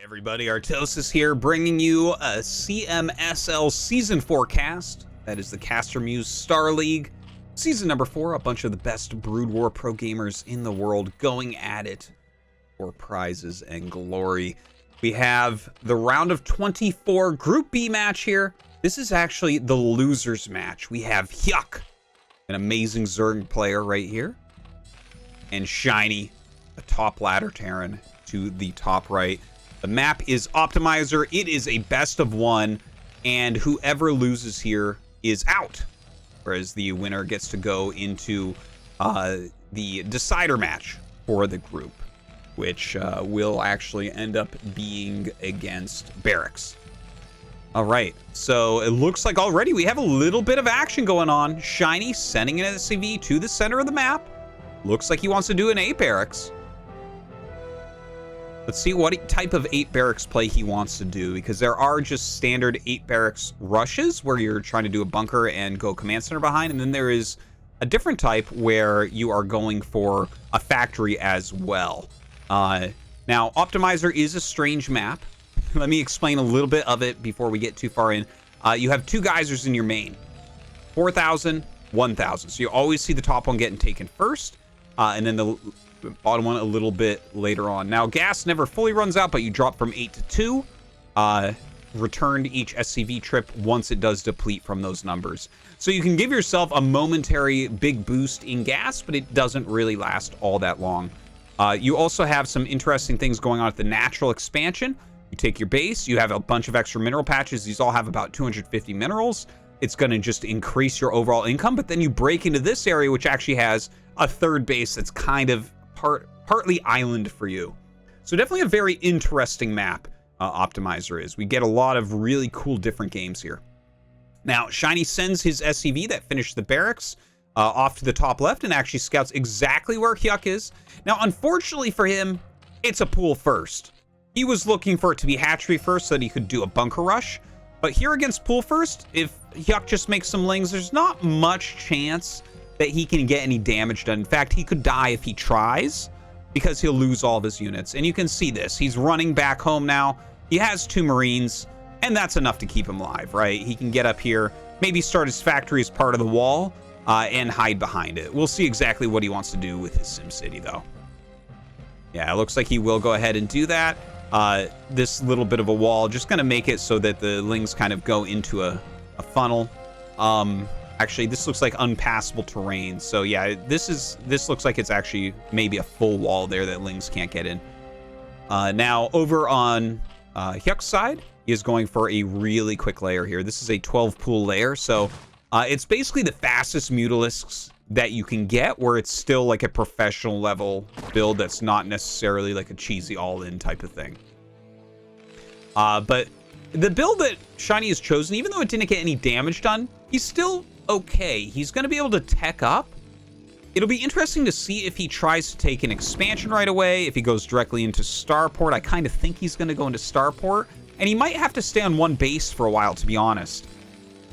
Everybody, Artosis here, bringing you a CMSL season forecast. That is the CasterMuse Star League. Season number 4, a bunch of the best Brood War pro gamers in the world going at it for prizes and glory. We have the round of 24 Group B match here. This is actually the losers match. We have HyuK, an amazing Zerg player right here, and Shinee, a top ladder Terran to the top right. The map is Optimizer. It is a best of one, and whoever loses here is out, whereas the winner gets to go into the decider match for the group, which will actually end up being against Barracks. All right, so it looks like already we have a little bit of action going on. Shinee sending an SCV to the center of the map. Looks like he wants to do an 8 Barracks. Let's see what type of 8 Barracks play he wants to do, because there are just standard 8 Barracks rushes where you're trying to do a bunker and go command center behind, and then there is a different type where you are going for a factory as well. Now, Optimizer is a strange map. Let me explain a little bit of it before we get too far in. You have 2 geysers in your main, 4,000, 1,000. So you always see the top one getting taken first, and then the bottom one a little bit later on. Now, gas never fully runs out, but you drop from 8 to 2. Return each SCV trip once it does deplete from those numbers. So you can give yourself a momentary big boost in gas, but it doesn't really last all that long. You also have some interesting things going on at the natural expansion. You take your base, you have a bunch of extra mineral patches. These all have about 250 minerals. It's going to just increase your overall income, but then you break into this area, which actually has a third base that's kind of partly island for you. So definitely a very interesting map, Optimizer is. We get a lot of really cool different games here. Now, Shinee sends his SCV that finished the barracks off to the top left and actually scouts exactly where HyuK is. Now, unfortunately for him, it's a pool first. He was looking for it to be hatchery first so that he could do a bunker rush. But here against pool first, if HyuK just makes some lings, there's not much chance that he can get any damage done. In fact, he could die if he tries, because he'll lose all of his units. And you can see this. He's running back home now. He has 2 Marines, and that's enough to keep him alive, right? He can get up here, maybe start his factory as part of the wall, and hide behind it. We'll see exactly what he wants to do with his SimCity, though. Yeah, it looks like he will go ahead and do that. This little bit of a wall, just going to make it so that the lings kind of go into a funnel. Actually, this looks like unpassable terrain. So yeah, this looks like it's actually maybe a full wall there that lings can't get in. Now over on HyuK's side, he is going for a really quick layer here. This is a 12 pool layer, so it's basically the fastest Mutalisks that you can get, where it's still like a professional level build that's not necessarily like a cheesy all-in type of thing. But the build that Shinee has chosen, even though it didn't get any damage done, he's still okay. He's going to be able to tech up. It'll be interesting to see if he tries to take an expansion right away, if he goes directly into Starport. I kind of think he's going to go into Starport, and he might have to stay on one base for a while, to be honest.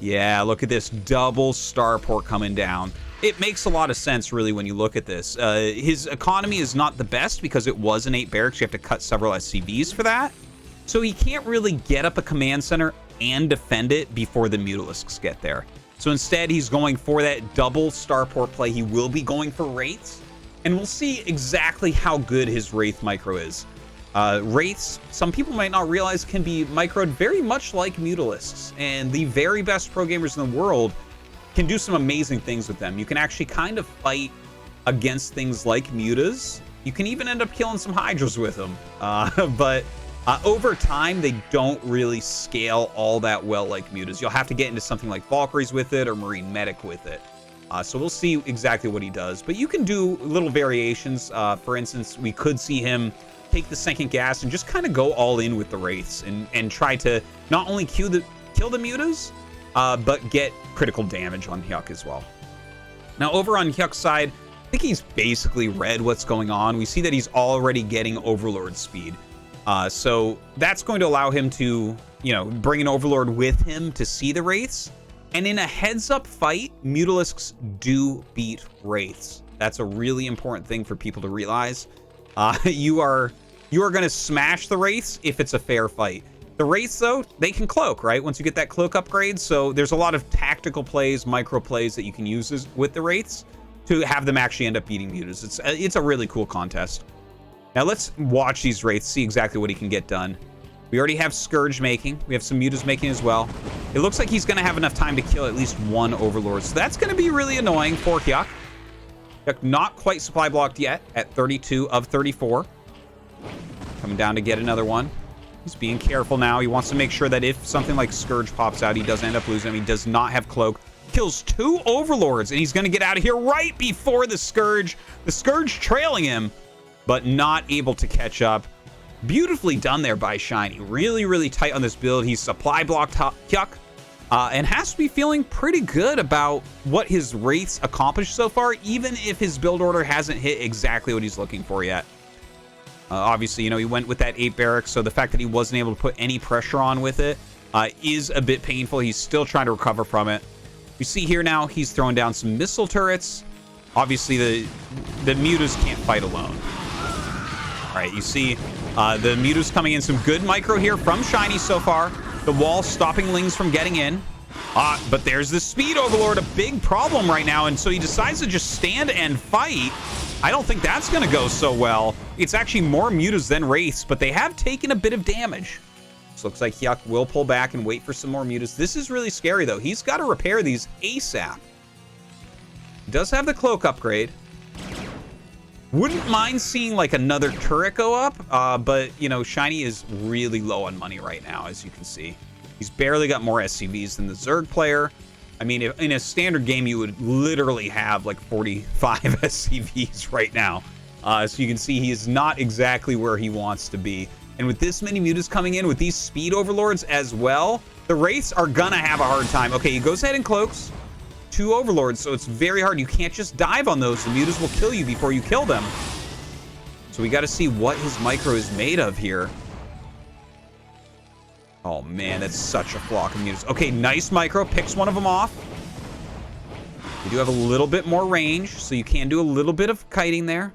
Yeah, look at this double Starport coming down. It makes a lot of sense, really, when you look at this. His economy is not the best because it was an 8 barracks. You have to cut several SCVs for that. So he can't really get up a command center and defend it before the Mutalisks get there. So instead, he's going for that double Starport play. He will be going for Wraiths, and we'll see exactly how good his Wraith micro is. Wraiths, some people might not realize, can be microed very much like Mutalisks, and the very best pro gamers in the world can do some amazing things with them. You can actually kind of fight against things like Mutas. You can even end up killing some Hydras with them, but over time, they don't really scale all that well like Mutas. You'll have to get into something like Valkyries with it or Marine Medic with it. So we'll see exactly what he does. But you can do little variations. For instance, we could see him take the second gas and just kind of go all in with the Wraiths and try to not only kill the Mutas, but get critical damage on HyuK as well. Now, over on HyuK's side, I think he's basically read what's going on. We see that he's already getting Overlord speed. So that's going to allow him to, bring an Overlord with him to see the Wraiths. And in a heads-up fight, Mutalisks do beat Wraiths. That's a really important thing for people to realize. You are you are going to smash the Wraiths if it's a fair fight. The Wraiths, though, they can cloak, right? Once you get that cloak upgrade. So there's a lot of tactical plays, micro plays that you can use with the Wraiths to have them actually end up beating Mutas. It's a really cool contest. Now let's watch these Wraiths, see exactly what he can get done. We already have Scourge making. We have some Mutas making as well. It looks like he's going to have enough time to kill at least one Overlord. So that's going to be really annoying for HyuK. HyuK not quite supply blocked yet at 32 of 34. Coming down to get another one. He's being careful now. He wants to make sure that if something like Scourge pops out, he doesn't end up losing him. He does not have Cloak. Kills 2 Overlords, and he's going to get out of here right before the Scourge. The Scourge trailing him, but not able to catch up. Beautifully done there by Shinee. Really, really tight on this build. He's supply blocked HyuK, and has to be feeling pretty good about what his Wraiths accomplished so far, even if his build order hasn't hit exactly what he's looking for yet. Obviously, you know, he went with that 8 barracks, so the fact that he wasn't able to put any pressure on with it is a bit painful. He's still trying to recover from it. You see here now, he's throwing down some missile turrets. Obviously, the Mutas can't fight alone. All right, you see the Mutas coming in. Some good micro here from Shinee so far. The wall stopping Lings from getting in. But there's the Speed Overlord, a big problem right now, and so he decides to just stand and fight. I don't think that's going to go so well. It's actually more Mutas than Wraiths, but they have taken a bit of damage. This looks like HyuK will pull back and wait for some more Mutas. This is really scary, though. He's got to repair these ASAP. He does have the Cloak upgrade. Wouldn't mind seeing, like, another turret go up, but, you know, Shinee is really low on money right now, as you can see. He's barely got more SCVs than the Zerg player. I mean, if, in a standard game, you would literally have like 45 SCVs right now. So you can see he is not exactly where he wants to be. And with this many Mutas coming in, with these Speed Overlords as well, the Wraiths are gonna have a hard time. Okay, he goes ahead and cloaks 2 Overlords, so it's very hard. You can't just dive on those. The Mutas will kill you before you kill them. So we got to see what his micro is made of here. Oh man, that's such a flock of Mutas. Okay, nice micro. Picks one of them off. You do have a little bit more range, so you can do a little bit of kiting there.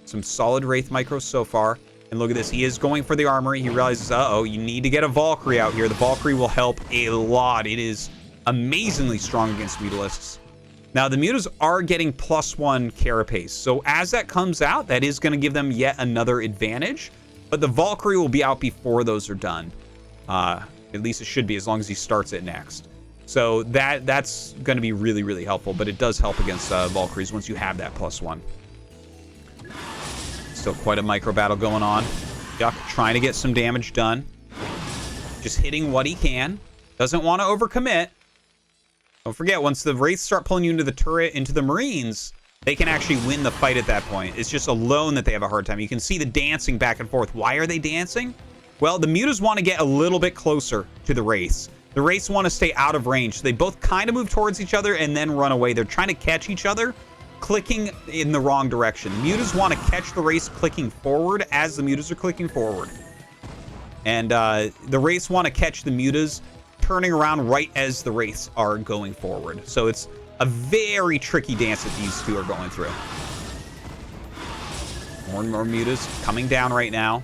Some solid Wraith micros so far. And look at this. He is going for the armory. He realizes, uh-oh, you need to get a Valkyrie out here. The Valkyrie will help a lot. It is amazingly strong against Mutalisks. Now, the Mutas are getting +1 carapace. So as that comes out, that is going to give them yet another advantage. But the Valkyrie will be out before those are done. At least it should be, as long as he starts it next. So that's going to be really, really helpful. But it does help against Valkyries once you have that +1. Still quite a micro battle going on. HyuK trying to get some damage done. Just hitting what he can. Doesn't want to overcommit. Don't forget, once the Wraiths start pulling you into the turret, into the Marines, they can actually win the fight at that point. It's just alone that they have a hard time. You can see the dancing back and forth. Why are they dancing? Well, the Mutas want to get a little bit closer to the Wraiths. The Wraiths want to stay out of range. So they both kind of move towards each other and then run away. They're trying to catch each other, clicking in the wrong direction. Mutas want to catch the Wraiths clicking forward as the Mutas are clicking forward. And the Wraiths want to catch the Mutas turning around right as the Wraiths are going forward. So it's a very tricky dance that these two are going through. More and more Mutas coming down right now.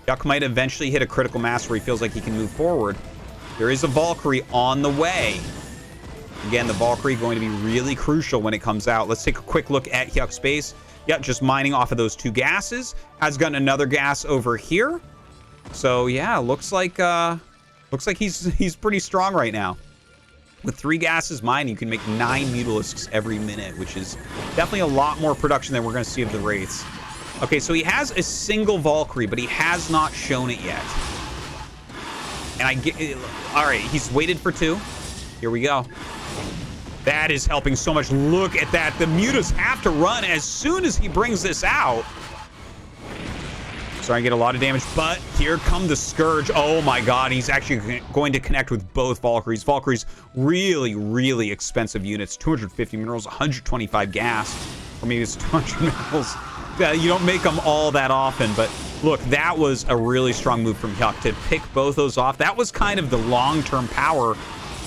HyuK might eventually hit a critical mass where he feels like he can move forward. There is a Valkyrie on the way. Again, the Valkyrie going to be really crucial when it comes out. Let's take a quick look at HyuK's base. Yep, just mining off of those 2 gases. Has gotten another gas over here. So yeah, looks like he's pretty strong right now. With 3 gases mined, you can make 9 Mutalisks every minute, which is definitely a lot more production than we're going to see of the Wraiths. Okay, so he has a single Valkyrie, but he has not shown it yet. And I get it. All right, he's waited for 2. Here we go. That is helping so much. Look at that. The Mutas have to run as soon as he brings this out. Starting to get a lot of damage, but here come the Scourge. Oh my god, he's actually going to connect with both Valkyries. Valkyries, really, really expensive units. 250 minerals, 125 gas. Or maybe it's 200 minerals. You don't make them all that often, but look, that was a really strong move from HyuK to pick both those off. That was kind of the long-term power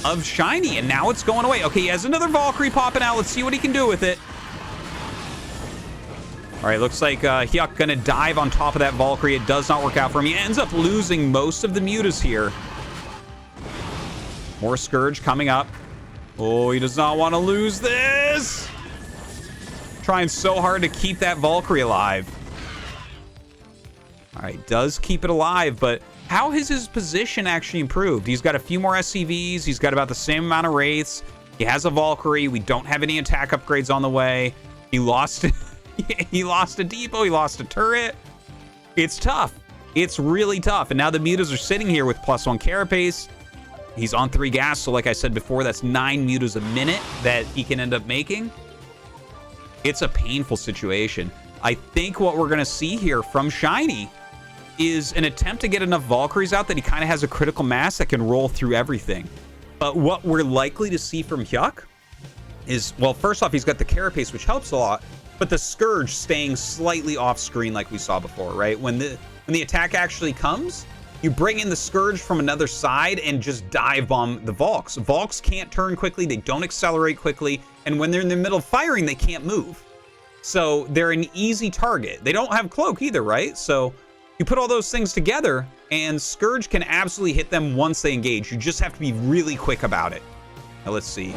of Shinee, and now it's going away. Okay, he has another Valkyrie popping out. Let's see what he can do with it. All right, looks like HyuK gonna dive on top of that Valkyrie. It does not work out for him. He ends up losing most of the mutas here. More Scourge coming up. Oh, he does not want to lose this. Trying so hard to keep that Valkyrie alive. All right, does keep it alive, but how has his position actually improved? He's got a few more SCVs. He's got about the same amount of Wraiths. He has a Valkyrie. We don't have any attack upgrades on the way. He lost he lost a depot. He lost a turret. It's tough. It's really tough. And now the mutas are sitting here with +1 carapace. He's on 3 gas, so like I said before, that's 9 mutas a minute that he can end up making. It's a painful situation. I think what we're going to see here from Shinee is an attempt to get enough Valkyries out that he kind of has a critical mass that can roll through everything. But what we're likely to see from HyuK is, well, first off, he's got the carapace, which helps a lot, but the Scourge staying slightly off screen like we saw before, right? When the attack actually comes, you bring in the Scourge from another side and just dive bomb the Valks. Valks can't turn quickly, they don't accelerate quickly, and when they're in the middle of firing, they can't move. So they're an easy target. They don't have Cloak either, right? So you put all those things together, and Scourge can absolutely hit them once they engage. You just have to be really quick about it. Now let's see.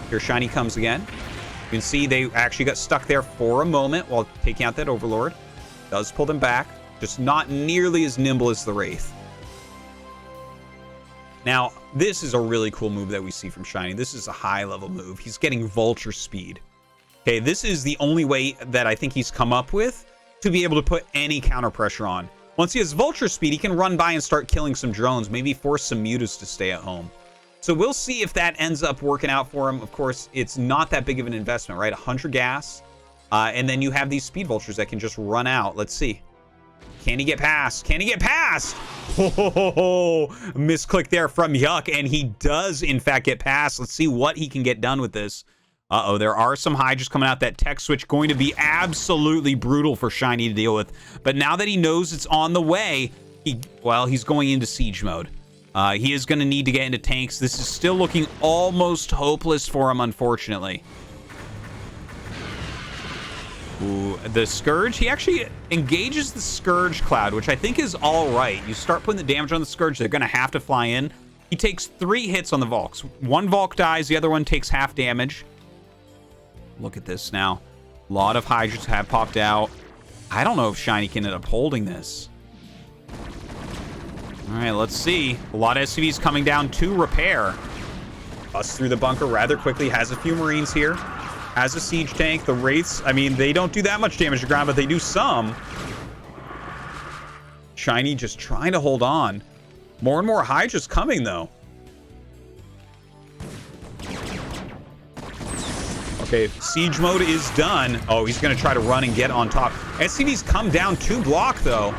Here Shinee comes again. You can see they actually got stuck there for a moment while taking out that Overlord. Does pull them back, just not nearly as nimble as the Wraith. Now, this is a really cool move that we see from Shinee. This is a high-level move. He's getting Vulture Speed. Okay, this is the only way that I think he's come up with to be able to put any counter pressure on. Once he has Vulture Speed, he can run by and start killing some drones, maybe force some mutas to stay at home. So we'll see if that ends up working out for him. Of course, it's not that big of an investment, right? 100 gas, and then you have these Speed Vultures that can just run out. Let's see. Can he get past? Can he get past? Oh, misclick there from HyuK, and he does, in fact, get past. Let's see what he can get done with this. Uh-oh, there are some Hydras coming out. That tech switch going to be absolutely brutal for Shinee to deal with. But now that he knows it's on the way, he's going into siege mode. He is going to need to get into tanks. This is still looking almost hopeless for him, unfortunately. Ooh, the Scourge, he actually engages the Scourge Cloud, which I think is all right. You start putting the damage on the Scourge, they're going to have to fly in. He takes 3 hits on the Valks. One Valk dies, the other one takes half damage. Look at this now. A lot of Hydras have popped out. I don't know if Shinee can end up holding this. All right, let's see. A lot of SCVs coming down to repair. Busts through the bunker rather quickly. Has a few Marines here. Has a siege tank. The Wraiths, I mean, they don't do that much damage to ground, but they do some. Shinee just trying to hold on. More and more Hydras coming, though. Okay, siege mode is done. Oh, he's going to try to run and get on top. SCVs come down to block, though.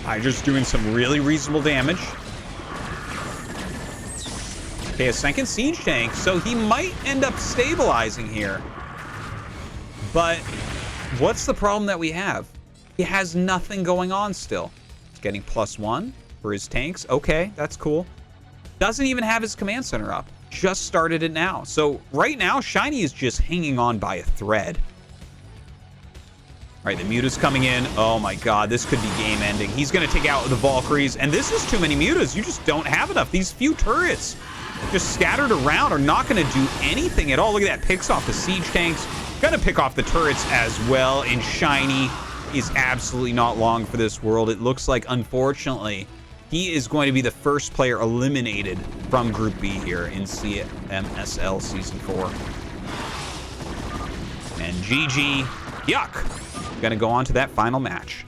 Hydra's doing some really reasonable damage. Okay, a second siege tank, so he might end up stabilizing here. But what's the problem that we have? He has nothing going on still. He's getting +1 for his tanks. Okay, that's cool. Doesn't even have his command center up. Just started it now. So right now, Shinee is just hanging on by a thread. All right, the mutas coming in. Oh my god, this could be game ending. He's going to take out the Valkyries, and this is too many mutas. You just don't have enough. These few turrets just scattered around are not going to do anything at all. Look at that, picks off the siege tanks. Gonna pick off the turrets as well, and Shinee is absolutely not long for this world. It looks like, unfortunately, he is going to be the first player eliminated from Group B here in CMSL Season 4. And GG, HyuK, gonna go on to that final match.